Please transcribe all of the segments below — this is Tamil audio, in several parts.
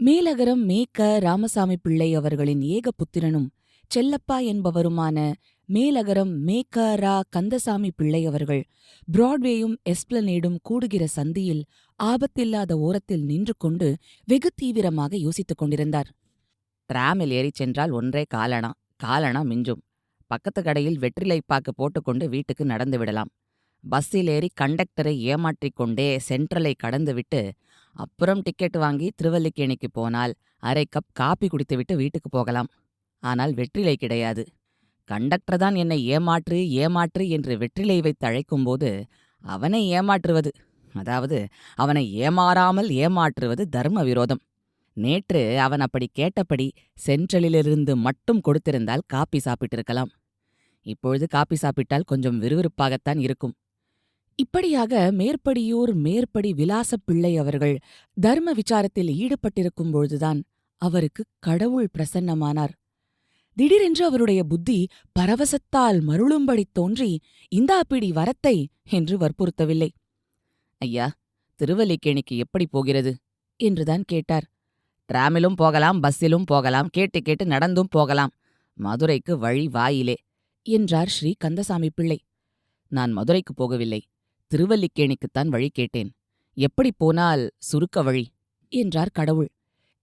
மேலகரம் மேக்க ராமசாமி பிள்ளை அவர்களின் ஏக புத்திரனும் செல்லப்பா என்பவருமான மேலகரம் மேக்க ரா கந்தசாமி பிள்ளை அவர்கள் பிராட்வேயும் எஸ்பிளனேடும் கூடுகிற சந்தியில் ஆபத்தில்லாத ஓரத்தில் நின்று கொண்டு வெகு தீவிரமாக யோசித்துக் கொண்டிருந்தார். டிராமில் ஏறிச் சென்றால் ஒன்றே காலணா, காலணா மிஞ்சும். பக்கத்து கடையில் வெற்றிலைப்பாக்கு போட்டுக்கொண்டு வீட்டுக்கு நடந்து விடலாம். பஸ்ஸில் ஏறி கண்டக்டரை ஏமாற்றிக் கொண்டே சென்ட்ரலை கடந்துவிட்டு அப்புறம் டிக்கெட் வாங்கி திருவல்லிக்கேணிக்கு போனால் அரை கப் காப்பி குடித்துவிட்டு வீட்டுக்கு போகலாம். ஆனால் வெற்றிலை கிடையாது. கண்டக்டர் தான் என்னை ஏமாற்று ஏமாற்று என்று வெற்றிலை வைத்து அழைக்கும்போது அவனை ஏமாற்றுவது, அதாவது அவனை ஏமாறாமல் ஏமாற்றுவது தர்ம விரோதம். நேற்று அவன் அப்படி கேட்டபடி சென்ட்ரலிலிருந்து மட்டும் கொடுத்திருந்தால் காப்பி சாப்பிட்டிருக்கலாம். இப்பொழுது காப்பி சாப்பிட்டால் கொஞ்சம் விறுவிறுப்பாகத்தான் இருக்கும். இப்படியாக மேற்படியூர் மேற்படி விலாசப் பிள்ளை அவர்கள் தர்ம விசாரத்தில் ஈடுபட்டிருக்கும் பொழுதுதான் அவருக்கு கடவுள் பிரசன்னமானார். திடீரென்று அவருடைய புத்தி பரவசத்தால் மருளும்படித் தோன்றி, இந்தா பிடி வரத்தை என்று வற்புறுத்தவில்லை. ஐயா, திருவல்லிக்கேணிக்கு எப்படி போகிறது என்றுதான் கேட்டார். டிராமிலும் போகலாம், பஸ்ஸிலும் போகலாம், கேட்டு கேட்டு நடந்தும் போகலாம். மதுரைக்கு வழி வாயிலே என்றார் ஸ்ரீ கந்தசாமி பிள்ளை. நான் மதுரைக்கு போகவில்லை, திருவல்லிக்கேணிக்குத்தான் வழி கேட்டேன். எப்படி போனால் சுருக்க வழி என்றார் கடவுள்.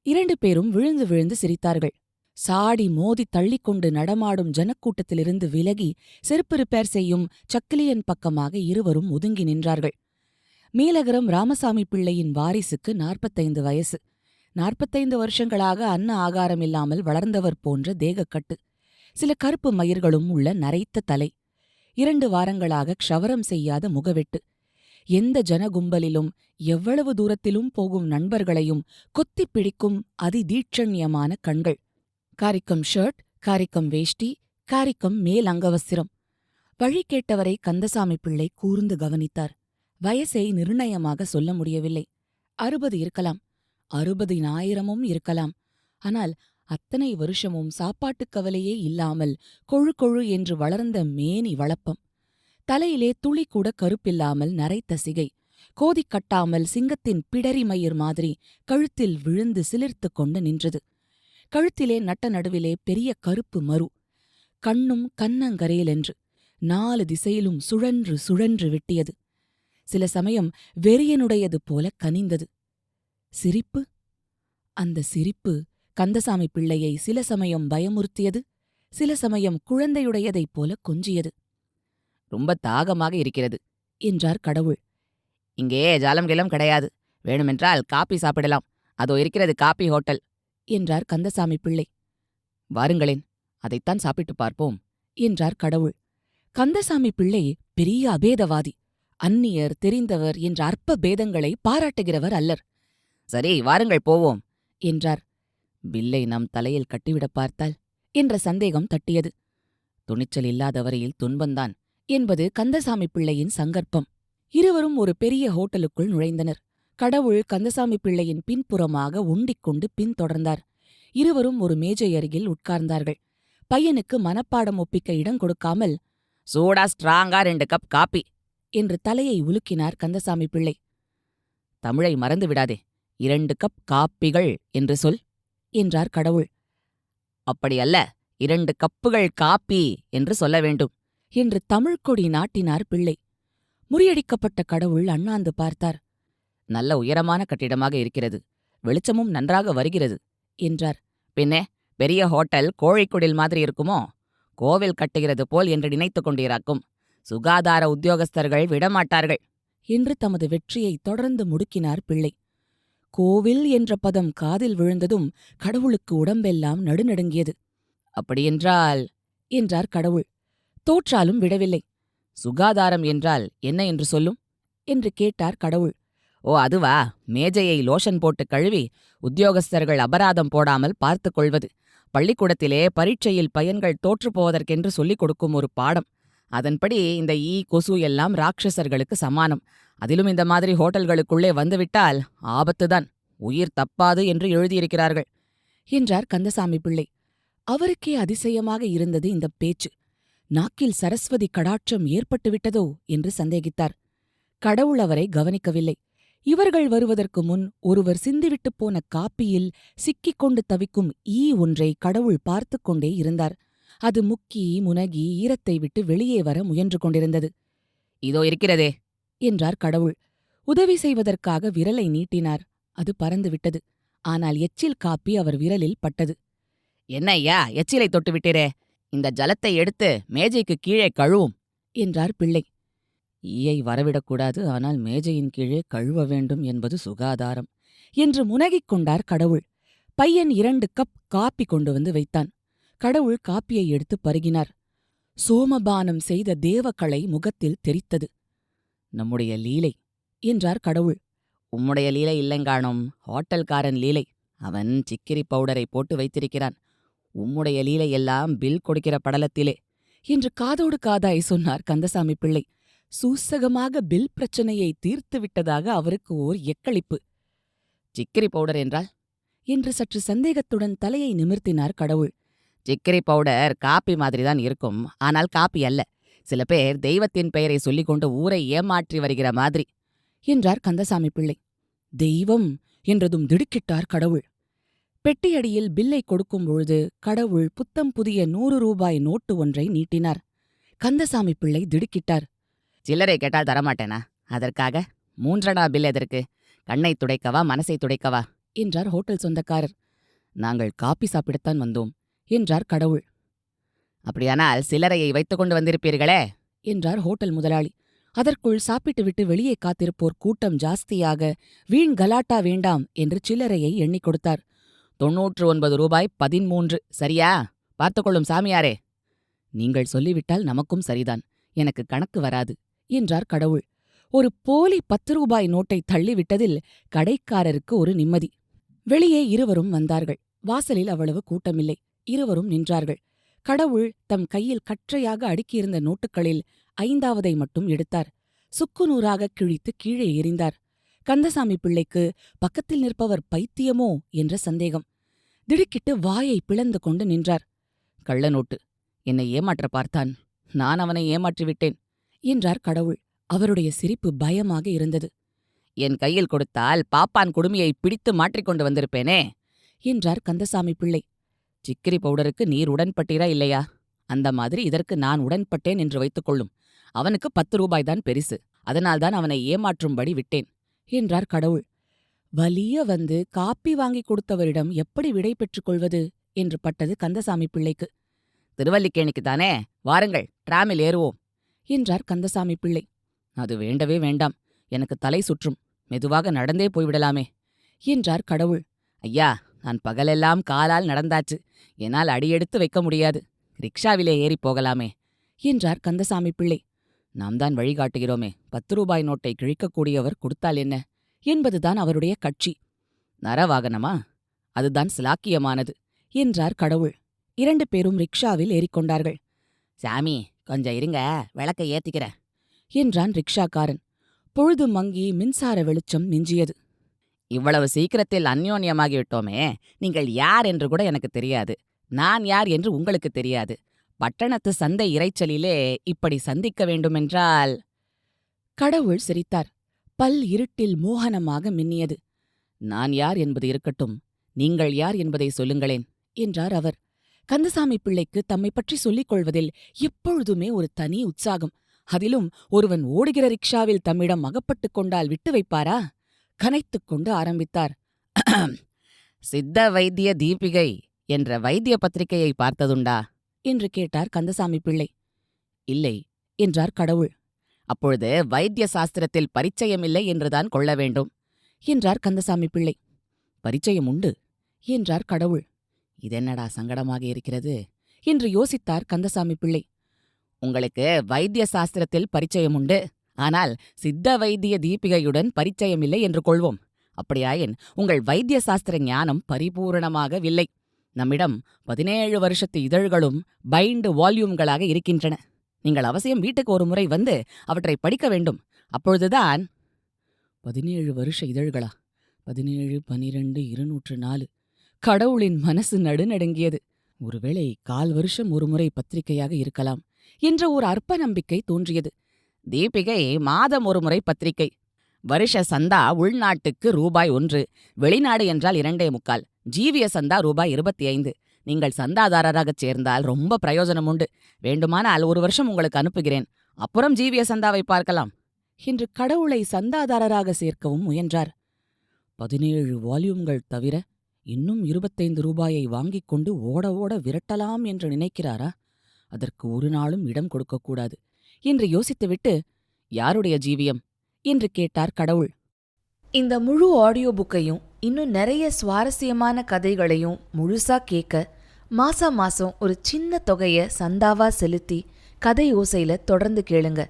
2 பேரும் விழுந்து விழுந்து சிரித்தார்கள். சாடி மோதி தள்ளிக்கொண்டு நடமாடும் ஜனக்கூட்டத்திலிருந்து விலகி செருப்பு ரிப்பேர் செய்யும் சக்கிலியன் பக்கமாக இருவரும் ஒதுங்கி நின்றார்கள். மேலகரம் ராமசாமி பிள்ளையின் வாரிசுக்கு 45 வயசு. 45 வருஷங்களாக அன்ன ஆகாரமில்லாமல் வளர்ந்தவர் போன்ற தேகக்கட்டு, சில கருப்பு மயிர்களும் உள்ள நரைத்த தலை, 2 வாரங்களாக க்ஷவரம் செய்யாத முகவெட்டு, எந்த ஜனகும்பலிலும் எவ்வளவு தூரத்திலும் போகும் நண்பர்களையும் கொத்திப் பிடிக்கும் அதிதீட்சண்யமான கண்கள், காரிக்கம் ஷர்ட், காரிக்கம் வேஷ்டி, காரிக்கம் மேல் அங்கவஸ்திரம். வழி கேட்டவரை கந்தசாமி பிள்ளை கூர்ந்து கவனித்தார். வயசை நிர்ணயமாக சொல்ல முடியவில்லை. 60 இருக்கலாம், 60,000 இருக்கலாம். ஆனால் அத்தனை வருஷமும் சாப்பாட்டுக் கவலையே இல்லாமல் கொழு கொழு என்று வளர்ந்த மேனி வளப்பம், தலையிலே துளி கூட கருப்பில்லாமல் நரைத்த சிகை, கோதிக் கட்டாமல் சிங்கத்தின் பிடரி மயிர் மாதிரி கழுத்தில் விழுந்து சிலிர்த்துக் கொண்டு நின்றது. கழுத்திலே நட்ட நடுவிலே பெரிய கருப்பு மரு, கண்ணும் கன்னங்கரேலென்று 4 திசையிலும் சுழன்று சுழன்று விட்டியது. சில சமயம் வெறியனுடையது போல கனிந்தது. சிரிப்பு, அந்த சிரிப்பு கந்தசாமி பிள்ளையை சில சமயம் பயமுறுத்தியது, சில சமயம் குழந்தையுடையதைப் போல கொஞ்சியது. ரொம்ப தாகமாக இருக்கிறது என்றார் கடவுள். இங்கே ஜாலம் கிளம் கிடையாது, வேணுமென்றால் காப்பி சாப்பிடலாம், அதோ இருக்கிறது காப்பி ஹோட்டல் என்றார் கந்தசாமி பிள்ளை. வாருங்களேன், அதைத்தான் சாப்பிட்டு பார்ப்போம் என்றார் கடவுள். கந்தசாமி பிள்ளை பெரிய அபேதவாதி, அந்நியர் தெரிந்தவர் என்ற அற்ப பேதங்களை பாராட்டுகிறவர் அல்லர். சரி, வாருங்கள் போவோம் என்றார். பில்லை நம் தலையில் கட்டிவிடப் பார்த்தால் என்ற சந்தேகம் தட்டியது. துணிச்சல் இல்லாத வரையில் துன்பந்தான் என்பது கந்தசாமி பிள்ளையின் சங்கற்பம். இருவரும் ஒரு பெரிய ஹோட்டலுக்குள் நுழைந்தனர். கடவுள் கந்தசாமி பிள்ளையின் பின்புறமாக உண்டிக்கொண்டு பின்தொடர்ந்தார். இருவரும் ஒரு மேஜை அருகில் உட்கார்ந்தார்கள். பையனுக்கு மனப்பாடம் ஒப்பிக்க இடம் கொடுக்காமல், சூடா ஸ்ட்ராங்கா 2 கப் காப்பி என்று தலையை உலுக்கினார் கந்தசாமி பிள்ளை. தமிழை மறந்து விடாதே, 2 கப் காப்பிகள் என்று சொல் என்றார் கடவுள். அப்படியல்ல, 2 கப்புகள் காப்பி என்று சொல்ல வேண்டும் என்று தமிழ்க்கொடி நாட்டினார் பிள்ளை. முறியடிக்கப்பட்ட கடவுள் அண்ணாந்து பார்த்தார். நல்ல உயரமான கட்டிடமாக இருக்கிறது, வெளிச்சமும் நன்றாக வருகிறது என்றார். பின்னே பெரிய ஹோட்டல் கோழிக்குடில் மாதிரி இருக்குமோ? கோவில் கட்டுகிறது போல் என்று நினைத்துக் கொண்டிராக்கும். சுகாதார உத்தியோகஸ்தர்கள் விடமாட்டார்கள் என்று தமது வெற்றியை தொடர்ந்து முடுக்கினார் பிள்ளை. கோவில் என்ற பதம் காதில் விழுந்ததும் கடவுளுக்கு உடம்பெல்லாம் நடுநடுங்கியது. அப்படியென்றால் என்றார் கடவுள். தோற்றாலும் விடவில்லை. சுகாதாரம் என்றால் என்ன என்று சொல்லும் என்று கேட்டார் கடவுள். ஓ, அதுவா? மேஜையை லோஷன் போட்டு கழுவி உத்தியோகஸ்தர்கள் அபராதம் போடாமல் பார்த்துக் கொள்வது. பள்ளிக்கூடத்திலே பரீட்சையில் பையன்கள் தோற்றுப்போவதற்கென்று சொல்லிக் கொடுக்கும் ஒரு பாடம். அதன்படி இந்த ஈ கொசு எல்லாம் ராட்சசர்களுக்கு சமானம். அதிலும் இந்த மாதிரி ஹோட்டல்களுக்குள்ளே வந்துவிட்டால் ஆபத்துதான், உயிர் தப்பாது என்று எழுதியிருக்கிறார்கள் என்றார் கந்தசாமி பிள்ளை. அவருக்கே அதிசயமாக இருந்தது இந்த பேச்சு. நாக்கில் சரஸ்வதி கடாட்சம் ஏற்பட்டுவிட்டதோ என்று சந்தேகித்தார். கடவுள் அவரை கவனிக்கவில்லை. இவர்கள் வருவதற்கு முன் ஒருவர் சிந்திவிட்டுப் போன காப்பியில் சிக்கிக் கொண்டு தவிக்கும் ஈ ஒன்றை கடவுள் பார்த்துக் கொண்டே இருந்தார். அது முக்கி முனகி ஈரத்தை விட்டு வெளியே வர முயன்று கொண்டிருந்தது. இதோ இருக்கிறதே என்றார் கடவுள். உதவி செய்வதற்காக விரலை நீட்டினார். அது பறந்துவிட்டது. ஆனால் எச்சில் காப்பி அவர் விரலில் பட்டது. என்ன ஐயா, எச்சிலை தொட்டு விட்டீரே, இந்த ஜலத்தை எடுத்து மேஜைக்கு கீழே கழுவும் என்றார் பிள்ளை. ஈயை வரவிடக்கூடாது, ஆனால் மேஜையின் கீழே கழுவ வேண்டும் என்பது சுகாதாரம் என்று முனகிக் கொண்டார் கடவுள். பையன் 2 கப் காப்பி கொண்டு வந்து வைத்தான். கடவுள் காப்பியை எடுத்து பருகினார். சோமபானம் செய்த தேவகளை முகத்தில் தெரித்தது. நம்முடைய லீலை என்றார் கடவுள். உம்முடைய லீலை இல்லைங்காணும், ஹோட்டல்காரன் லீலை. அவன் சிக்கிரி பவுடரை போட்டு வைத்திருக்கிறான். உம்முடைய லீலை எல்லாம் பில் கொடுக்கிற படலத்திலே என்று காதோடு காதாய் சொன்னார் கந்தசாமி பிள்ளை. சூசகமாக பில் பிரச்சனையை தீர்த்து விட்டதாக அவருக்கு ஓர் எக்களிப்பு. சிக்கிரி பவுடர் என்றால் என்று சற்று சந்தேகத்துடன் தலையை நிமிர்த்தினார் கடவுள். சிக்கிரி பவுடர் காப்பி மாதிரிதான் இருக்கும், ஆனால் காப்பி அல்ல. சில பேர் தெய்வத்தின் பெயரை சொல்லிக்கொண்டு ஊரை ஏமாற்றி வருகிற மாதிரி என்றார் கந்தசாமி பிள்ளை. தெய்வம் என்றதும் திடுக்கிட்டார் கடவுள். பெட்டியடியில் பில்லை கொடுக்கும் பொழுது கடவுள் புத்தம் புதிய 100 ரூபாய் நோட்டு ஒன்றை நீட்டினார். கந்தசாமி பிள்ளை திடுக்கிட்டார். சில்லறை கேட்டால் தரமாட்டேனா? அதற்காக 3 பில் எதற்கு? கண்ணை துடைக்கவா, மனசை துடைக்கவா என்றார் ஹோட்டல் சொந்தக்காரர். நாங்கள் காப்பி சாப்பிடத்தான் வந்தோம் என்றார் கடவுள். அப்படியானால் சில்லறையை வைத்துக்கொண்டு வந்திருப்பீர்களே என்றார் ஹோட்டல் முதலாளி. அதற்குள் சாப்பிட்டுவிட்டு வெளியே காத்திருப்போர் கூட்டம் ஜாஸ்தியாக வீண் கலாட்டா வேண்டாம் என்று சில்லறையை எண்ணிக் கொடுத்தார். 99 ரூபாய் 13, சரியா? பார்த்துக்கொள்ளும் சாமியாரே. நீங்கள் சொல்லிவிட்டால் நமக்கும் சரிதான், எனக்கு கணக்கு வராது என்றார் கடவுள். ஒரு போலி 10 ரூபாய் நோட்டை தள்ளிவிட்டதில் கடைக்காரருக்கு ஒரு நிம்மதி. வெளியே இருவரும் வந்தார்கள். வாசலில் அவ்வளவு கூட்டமில்லை. இருவரும் நின்றார்கள். கடவுள் தம் கையில் கற்றையாக அடுக்கியிருந்த நோட்டுகளில் 5வதை மட்டும் எடுத்தார். சுக்குநூறாக கிழித்து கீழே எறிந்தார். கந்தசாமி பிள்ளைக்கு பக்கத்தில் நிற்பவர் பைத்தியமோ என்ற சந்தேகம். திடுக்கிட்டு வாயை பிளந்து கொண்டு நின்றார். கள்ள நோட்டு. என்னை ஏமாற்ற பார்த்தான், நான் அவனை ஏமாற்றிவிட்டேன் என்றார் கடவுள். அவருடைய சிரிப்பு பயமாக இருந்தது. என் கையில் கொடுத்தால் பாப்பான் குடுமியை பிடித்து மாற்றிக்கொண்டு வந்திருப்பேனே என்றார் கந்தசாமி பிள்ளை. சிக்கிரி பவுடருக்கு நீர் உடன்பட்டீரா இல்லையா? அந்த மாதிரி இதற்கு நான் உடன்பட்டேன் என்று வைத்துக்கொள்ளும். அவனுக்கு 10 ரூபாய்தான் பெரிசு, அதனால்தான் அவனை ஏமாற்றும்படி விட்டேன் என்றார் கடவுள். வலிய வந்து காப்பி வாங்கிக் கொடுத்தவரிடம் எப்படி விடை பெற்றுக் கொள்வது என்று பட்டது கந்தசாமி பிள்ளைக்கு. திருவல்லிக்கேணிக்குத்தானே, வாருங்கள், டிராமில் ஏறுவோம் என்றார் கந்தசாமி பிள்ளை. அது வேண்டவே வேண்டாம், எனக்கு தலை சுற்றும், மெதுவாக நடந்தே போய்விடலாமே என்றார் கடவுள். ஐயா, நான் பகலெல்லாம் காலால் நடந்தாச்சு, என்னால் அடியெடுத்து வைக்க முடியாது, ரிக்ஷாவிலே ஏறிப் போகலாமே என்றார் கந்தசாமி பிள்ளை. நாம் தான் வழிகாட்டுகிறோமே, 10 ரூபாய் நோட்டை கிழிக்கக்கூடியவர் கொடுத்தால் என்ன என்பதுதான் அவருடைய கட்சி. நரவாகனமா? அதுதான் சிலாக்கியமானது என்றார் கடவுள். 2 பேரும் ரிக்ஷாவில் ஏறிக்கொண்டார்கள். சாமி, கொஞ்சம் இருங்க, விளக்கை ஏத்திக்கிறேன் என்றான் ரிக்ஷாக்காரன். பொழுது மங்கி மின்சார வெளிச்சம் மிஞ்சியது. இவ்வளவு சீக்கிரத்தில் அந்யோன்யமாகிவிட்டோமே, நீங்கள் யார் என்று கூட எனக்கு தெரியாது, நான் யார் என்று உங்களுக்கு தெரியாது. பட்டணத்து சந்தை இரைச்சலிலே இப்படி சந்திக்க வேண்டுமென்றால்... கடவுள் சிரித்தார். பல் இருட்டில் மோகனமாக மின்னியது. நான் யார் என்பது இருக்கட்டும், நீங்கள் யார் என்பதை சொல்லுங்களேன் என்றார் அவர். கந்தசாமி பிள்ளைக்கு தம்மை பற்றி சொல்லிக் கொள்வதில் எப்பொழுதுமே ஒரு தனி உற்சாகம். அதிலும் ஒருவன் ஓடுகிற ரிக்ஷாவில் தம்மிடம் அகப்பட்டுக் கொண்டால் விட்டு வைப்பாரா? கனைத்துக் கொண்டு ஆரம்பித்தார். சித்த வைத்திய தீபிகை என்ற வைத்திய பத்திரிகையை பார்த்ததுண்டா என்று கேட்டார் கந்தசாமி பிள்ளை. இல்லை என்றார் கடவுள். அப்பொழுது வைத்திய சாஸ்திரத்தில் பரிச்சயமில்லை என்றுதான் கொள்ள வேண்டும் என்றார் கந்தசாமி பிள்ளை. பரிச்சயம் உண்டு என்றார் கடவுள். இதென்னடா சங்கடமாக இருக்கிறது என்று யோசித்தார் கந்தசாமி பிள்ளை. உங்களுக்கு வைத்திய சாஸ்திரத்தில் பரிச்சயம் உண்டு, ஆனால் சித்த வைத்திய தீபிகையுடன் பரிச்சயமில்லை என்று கொள்வோம். அப்படியாயின் உங்கள் வைத்திய சாஸ்திர ஞானம் பரிபூரணமாகவில்லை. நம்மிடம் 17 வருஷத்து இதழ்களும் பைண்டு வால்யூம்களாக இருக்கின்றன. நீங்கள் அவசியம் வீட்டுக்கு ஒரு முறை வந்து அவற்றை படிக்க வேண்டும். அப்பொழுதுதான்... 17 வருஷ இதழ்களா? 17, 12, 204. கடவுளின் மனசு நடுநடுங்கியது. ஒருவேளை 1/4 வருஷம் ஒரு முறை பத்திரிகையாக இருக்கலாம் என்ற ஒரு அற்ப நம்பிக்கை தோன்றியது. தீபிகை மாதம் ஒரு முறை பத்திரிகை. வருஷ சந்தா உள்நாட்டுக்கு ரூபாய் 1, வெளிநாடு என்றால் 2.25. ஜீவிய சந்தா ரூபாய் 25. நீங்கள் சந்தாதாரராகச் சேர்ந்தால் ரொம்ப பிரயோஜனம் உண்டு. வேண்டுமானால் 1 வருஷம் உங்களுக்கு அனுப்புகிறேன். அப்புறம் ஜீவிய சந்தாவை பார்க்கலாம் என்று கடவுளை சந்தாதாரராக சேர்க்கவும் முயன்றார். 17 வால்யூம்கள் தவிர இன்னும் 25 ரூபாயை வாங்கிக் கொண்டு ஓட ஓட விரட்டலாம் என்று நினைக்கிறாரா? அதற்கு ஒரு நாளும் இடம் கொடுக்கக்கூடாது என்று யோசித்துவிட்டு, யாருடைய ஜீவியம் என்று கேட்டார் கடவுள். இந்த முழு ஆடியோ புக்கையும் இன்னும் நிறைய சுவாரஸ்யமான கதைகளையும் முழுசா கேட்க மாசம் ஒரு சின்ன தொகையை சந்தாவா செலுத்தி கதை ஓசையில தொடர்ந்து கேளுங்க.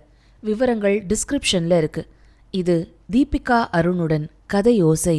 விவரங்கள் டிஸ்கிரிப்ஷன்ல இருக்கு. இது தீபிகா அருணுடன் கதை ஓசை.